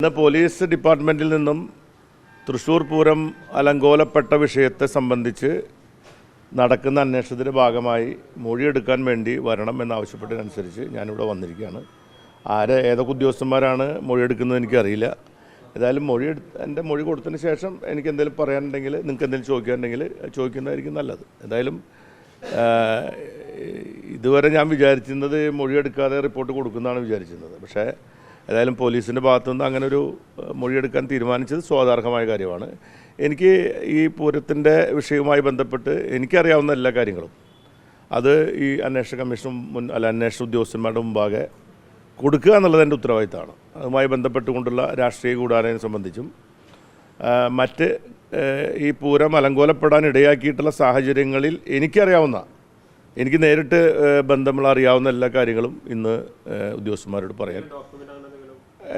ഇന്ന് പോലീസ് ഡിപ്പാർട്ട്മെൻറ്റിൽ നിന്നും തൃശ്ശൂർ പൂരം അലങ്കോലപ്പെട്ട വിഷയത്തെ സംബന്ധിച്ച് നടക്കുന്ന അന്വേഷണത്തിൻ്റെ ഭാഗമായി മൊഴിയെടുക്കാൻ വേണ്ടി വരണം എന്നാവശ്യപ്പെട്ടതിനനുസരിച്ച് ഞാനിവിടെ വന്നിരിക്കുകയാണ്. ഏതൊക്കെ ഉദ്യോഗസ്ഥന്മാരാണ് മൊഴിയെടുക്കുന്നത് എനിക്കറിയില്ല. ഏതായാലും എൻ്റെ മൊഴി കൊടുത്തതിന് ശേഷം എനിക്ക് എന്തെങ്കിലും പറയാനുണ്ടെങ്കിൽ, നിങ്ങൾക്ക് എന്തെങ്കിലും ചോദിക്കാനുണ്ടെങ്കിൽ ചോദിക്കുന്നതായിരിക്കും നല്ലത്. ഏതായാലും ഇതുവരെ ഞാൻ വിചാരിച്ചിരുന്നത് മൊഴിയെടുക്കാതെ റിപ്പോർട്ട് കൊടുക്കുന്നതാണ് വിചാരിച്ചിരുന്നത്. പക്ഷേ ഏതായാലും പോലീസിൻ്റെ ഭാഗത്തുനിന്ന് അങ്ങനെ ഒരു മൊഴിയെടുക്കാൻ തീരുമാനിച്ചത് സ്വാഗതാർഹമായ കാര്യമാണ്. എനിക്ക് ഈ പൂരത്തിൻ്റെ വിഷയവുമായി ബന്ധപ്പെട്ട് എനിക്കറിയാവുന്ന എല്ലാ കാര്യങ്ങളും അത് ഈ അന്വേഷണ കമ്മീഷൻ അന്വേഷണ ഉദ്യോഗസ്ഥന്മാരുടെ മുമ്പാകെ കൊടുക്കുക എന്നുള്ളത് എൻ്റെ ഉത്തരവാദിത്തമാണ്. അതുമായി ബന്ധപ്പെട്ടുകൊണ്ടുള്ള രാഷ്ട്രീയ ഗൂഢാലോചനയെ സംബന്ധിച്ചും മറ്റ് ഈ പൂരം അലങ്കോലപ്പെടാൻ ഇടയാക്കിയിട്ടുള്ള സാഹചര്യങ്ങളിൽ എനിക്ക് നേരിട്ട് ബന്ധമുള്ള അറിയാവുന്ന എല്ലാ കാര്യങ്ങളും ഇന്ന് ഉദ്യോഗസ്ഥന്മാരോട് പറയാൻ.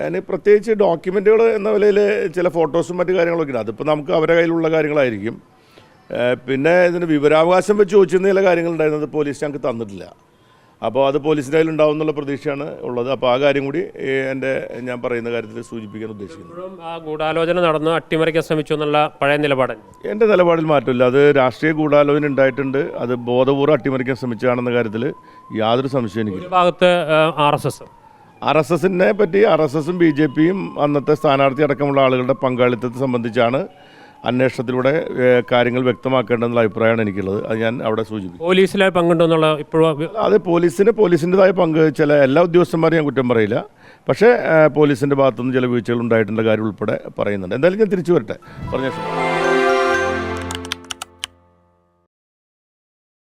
അതിന് പ്രത്യേകിച്ച് ഡോക്യുമെൻറ്റുകൾ എന്ന നിലയിൽ ചില ഫോട്ടോസും മറ്റു കാര്യങ്ങളൊക്കെ ഉണ്ട്. അതിപ്പോൾ നമുക്ക് അവരുടെ കയ്യിലുള്ള കാര്യങ്ങളായിരിക്കും. പിന്നെ ഇതിന് വിവരാവകാശം വെച്ച് ചോദിച്ചിരുന്ന ചില കാര്യങ്ങളുണ്ടായിരുന്നത് പോലീസ് ഞങ്ങൾക്ക് തന്നിട്ടില്ല. അപ്പോൾ അത് പോലീസിൻ്റെ കയ്യിൽ ഉണ്ടാവും എന്നുള്ള പ്രതീക്ഷയാണ് ഉള്ളത്. അപ്പോൾ ആ കാര്യം കൂടി ഞാൻ പറയുന്ന കാര്യത്തിൽ സൂചിപ്പിക്കാൻ ഉദ്ദേശിക്കുന്നു. ആ ഗൂഢാലോചന നടന്ന് അട്ടിമറിക്കാൻ ശ്രമിച്ചു എന്നുള്ള പഴയ നിലപാട് എൻ്റെ നിലപാടിൽ മാറ്റമില്ല. അത് രാഷ്ട്രീയ ഗൂഢാലോചന ഉണ്ടായിട്ടുണ്ട്. അത് ബോധപൂർവ്വം അട്ടിമറിക്കാൻ ശ്രമിച്ചതാണെന്ന കാര്യത്തിൽ യാതൊരു സംശയം എനിക്കില്ല. ഭാഗത്ത് RSSനെ പറ്റി RSSും BJPയും അന്നത്തെ സ്ഥാനാർത്ഥി അടക്കമുള്ള ആളുകളുടെ പങ്കാളിത്തത്തെ സംബന്ധിച്ചാണ് അന്വേഷണത്തിലൂടെ കാര്യങ്ങൾ വ്യക്തമാക്കേണ്ടതെന്നുള്ള അഭിപ്രായമാണ് എനിക്കുള്ളത്. അത് ഞാൻ അവിടെ സൂചിപ്പിക്കും. പോലീസിലെ പങ്കുണ്ടെന്നുള്ള ഇപ്പോഴും അത് പോലീസിൻ്റെതായ പങ്ക് എല്ലാ ഉദ്യോഗസ്ഥന്മാരും ഞാൻ കുറ്റം പറയില്ല. പക്ഷേ പോലീസിൻ്റെ ഭാഗത്തുനിന്ന് ചില വീഴ്ചകൾ ഉണ്ടായിട്ടുള്ള കാര്യം ഉൾപ്പെടെ പറയുന്നുണ്ട്. എന്തായാലും ഞാൻ തിരിച്ചു വരട്ടെ പറഞ്ഞ